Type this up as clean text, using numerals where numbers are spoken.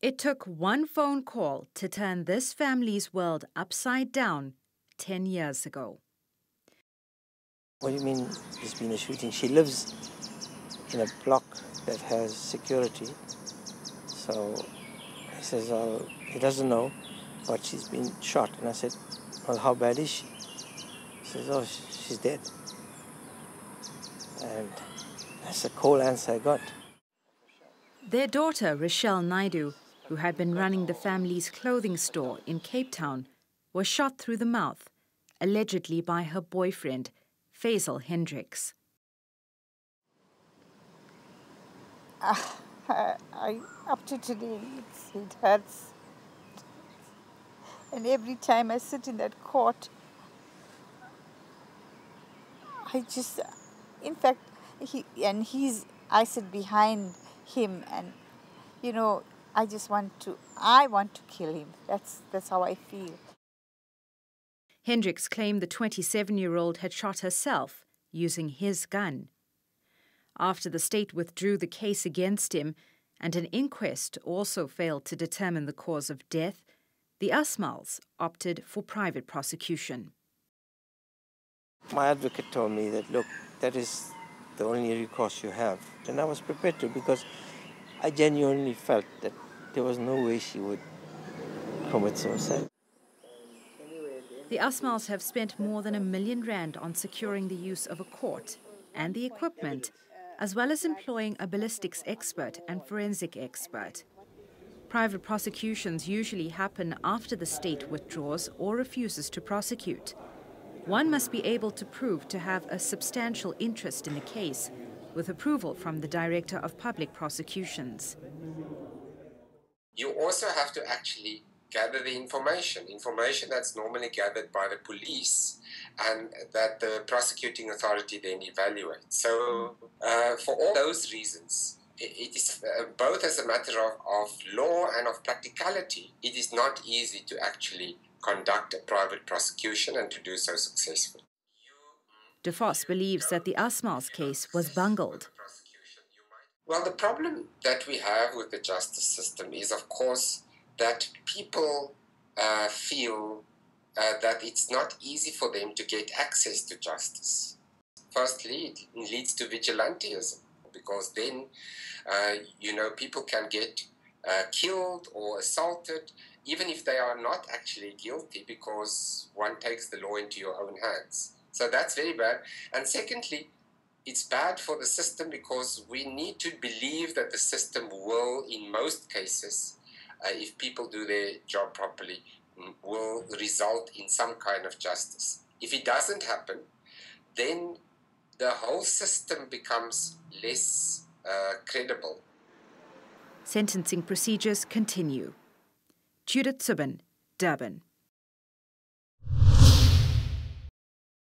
It took one phone call to turn this family's world upside down 10 years ago. What do you mean there's been a shooting? She lives in a block that has security. So he says, well, he doesn't know, but she's been shot. And I said, well, how bad is she? He says, oh, she's dead. And that's the cold answer I got. Their daughter, Rochelle Naidu, who had been running the family's clothing store in Cape Town, was shot through the mouth, allegedly by her boyfriend, Faisal Hendricks. Up to today, it hurts. And every time I sit in that court, in fact, I sit behind him, and, I want to kill him. That's how I feel. Hendricks claimed the 27-year-old had shot herself using his gun. After the state withdrew the case against him and an inquest also failed to determine the cause of death, the Asmalls opted for private prosecution. My advocate told me that, look, that is the only recourse you have. And I was prepared to, because I genuinely felt that there was no way she would commit suicide. The Asmalls have spent more than R1 million on securing the use of a court and the equipment, as well as employing a ballistics expert and forensic expert. Private prosecutions usually happen after the state withdraws or refuses to prosecute. One must be able to prove to have a substantial interest in the case, with approval from the Director of Public Prosecutions. You also have to actually gather the information that's normally gathered by the police and that the prosecuting authority then evaluates. So for all those reasons, it is both as a matter of law and of practicality, it is not easy to actually conduct a private prosecution and to do so successfully. De Vos believes that the Asmalls case was bungled. Well, the problem that we have with the justice system is, of course, that people feel that it's not easy for them to get access to justice. Firstly, it leads to vigilantism, because then, people can get killed or assaulted, even if they are not actually guilty, because one takes the law into your own hands. So that's very bad. And secondly, it's bad for the system because we need to believe that the system will, in most cases, if people do their job properly, will result in some kind of justice. If it doesn't happen, then the whole system becomes less credible. Sentencing procedures continue. Judith Subban, Durban.